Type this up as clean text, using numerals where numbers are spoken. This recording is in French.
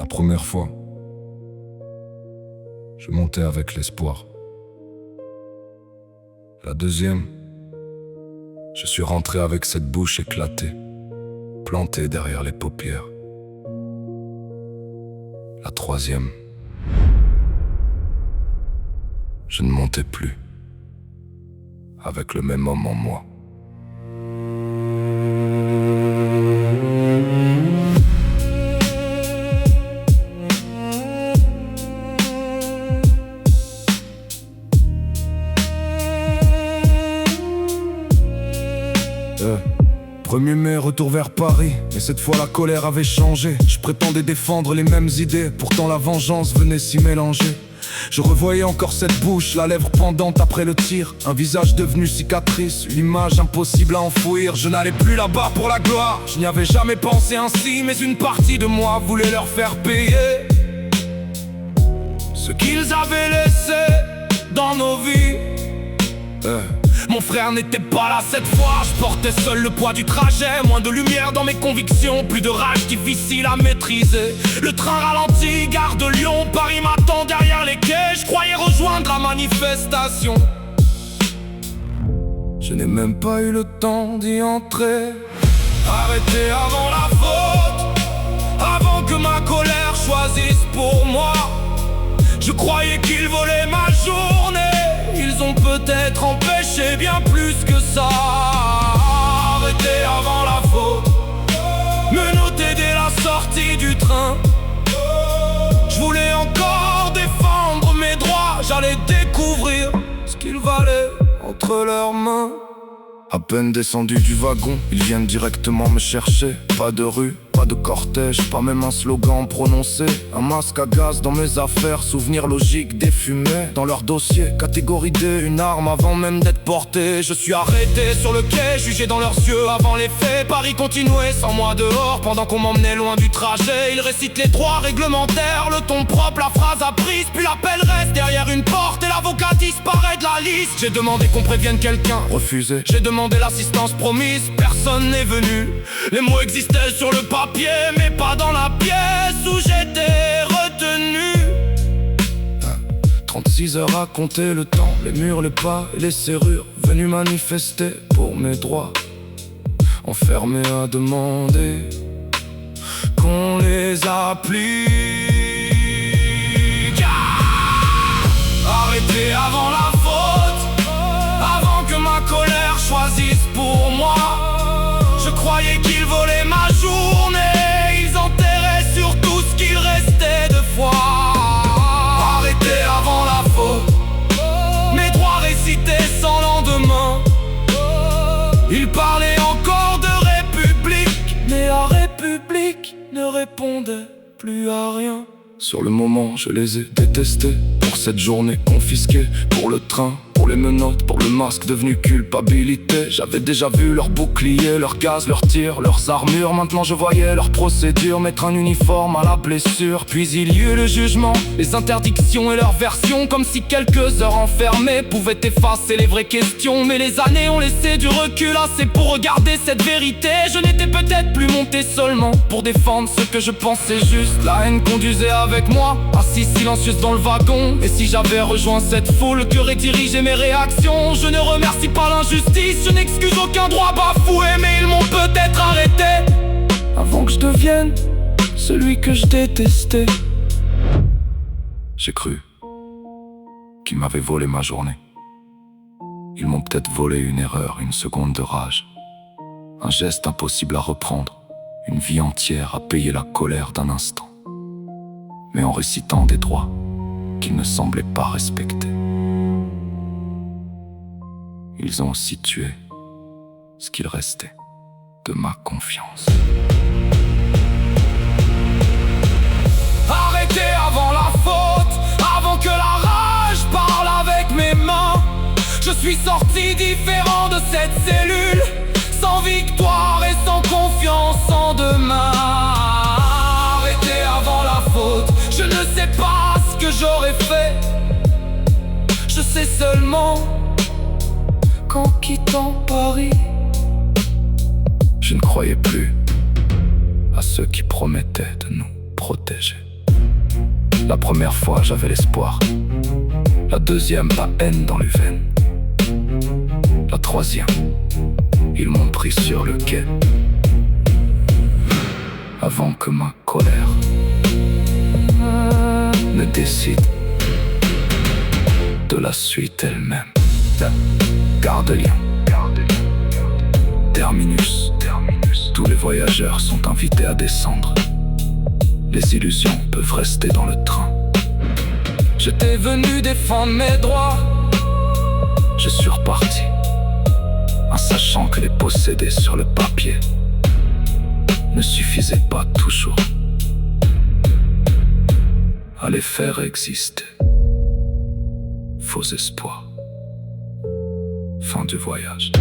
première fois, je montais avec l'espoir. La deuxième, je suis rentré avec cette bouche éclatée, plantée derrière les paupières. La troisième, je ne montais plus, avec le même homme en moi. Premier mai, retour vers Paris, et cette fois la colère avait changé. Je prétendais défendre les mêmes idées, pourtant la vengeance venait s'y mélanger. Je revoyais encore cette bouche, la lèvre pendante après le tir, un visage devenu cicatrice, une image impossible à enfouir. Je n'allais plus là-bas pour la gloire, je n'y avais jamais pensé ainsi, mais une partie de moi voulait leur faire payer ce qu'ils avaient laissé dans nos vies. Mon frère n'était pas là cette fois, je portais seul le poids du trajet. Moins de lumière dans mes convictions, plus de rage difficile à maîtriser. Le train ralentit, gare de Lyon, Paris m'attend derrière les quais. Je croyais rejoindre la manifestation, je n'ai même pas eu le temps d'y entrer. Arrêtez avant la faute, avant que ma colère choisisse pour moi. Je croyais qu'ils volaient ma journée, ils ont peut-être empêché bien plus que ça. Arrêtez avant la faute, me noter dès la sortie du train. Je voulais encore défendre mes droits, j'allais découvrir ce qu'ils valaient entre leurs mains. À peine descendu du wagon, ils viennent directement me chercher. Pas de rue, pas de cortège, pas même un slogan prononcé. Un masque à gaz dans mes affaires, souvenir logique des fumées dans leur dossier. Catégorie D, une arme avant même d'être portée. Je suis arrêté sur le quai, jugé dans leurs yeux avant les faits. Paris continuait sans moi dehors, pendant qu'on m'emmenait loin du trajet. Ils récitent les droits réglementaires, le ton propre, la phrase apprise. Puis l'appel reste derrière une porte et l'avocat disparaît de la liste. J'ai demandé qu'on prévienne quelqu'un, refusé. J'ai demandé l'assistance promise, personne n'est venu. Les mots existaient sur le papier, mais pas dans la pièce où j'étais retenu. 36 heures à compter le temps, les murs, les pas et les serrures. Venu manifester pour mes droits, enfermé à demander qu'on les applique. Arrêtez avant la faute, avant que ma colère choisisse pour moi. Je croyais qu'ils volaient ma journée, ils enterraient sur tout ce qu'il restait de foi. Arrêtez avant la faute, mes droits récités sans lendemain. Ils parlaient encore de République, mais la République ne répondait plus à rien. Sur le moment, je les ai détestés pour cette journée confisquée, pour le train, pour les menottes, pour le masque devenu culpabilité. J'avais déjà vu leurs boucliers, leurs gaz, leurs tirs, leurs armures. Maintenant je voyais leur procédure, mettre un uniforme à la blessure. Puis il y eut le jugement, les interdictions et leurs versions. Comme si quelques heures enfermées pouvaient effacer les vraies questions. Mais les années ont laissé du recul assez pour regarder cette vérité. Je n'étais peut-être plus monté seulement pour défendre ce que je pensais juste. La haine conduisait avec moi, assise silencieuse dans le wagon. Et si j'avais rejoint cette foule, que aurait dirigé mes réactions? Je ne remercie pas l'injustice, je n'excuse aucun droit bafoué, mais ils m'ont peut-être arrêté avant que je devienne celui que je détestais. J'ai cru qu'ils m'avaient volé ma journée. Ils m'ont peut-être volé une erreur, une seconde de rage, un geste impossible à reprendre, une vie entière à payer la colère d'un instant, mais en récitant des droits qu'ils ne semblaient pas respecter. Ils ont aussi tué ce qu'il restait de ma confiance. Arrêtez avant la faute, avant que la rage parle avec mes mains. Je suis sorti différent de cette cellule, sans victoire et sans confiance en demain. Arrêtez avant la faute, je ne sais pas ce que j'aurais fait. Je sais seulement qu'en quittant Paris, je ne croyais plus à ceux qui promettaient de nous protéger. La première fois j'avais l'espoir, la deuxième la haine dans les veines, la troisième ils m'ont pris sur le quai, avant que ma colère ne décide de la suite elle-même. Gare de Lyon, terminus, tous les voyageurs sont invités à descendre. Les illusions peuvent rester dans le train. J'étais venu défendre mes droits, je suis reparti en sachant que les posséder sur le papier ne suffisait pas toujours à les faire exister. Faux espoir. Fin du voyage.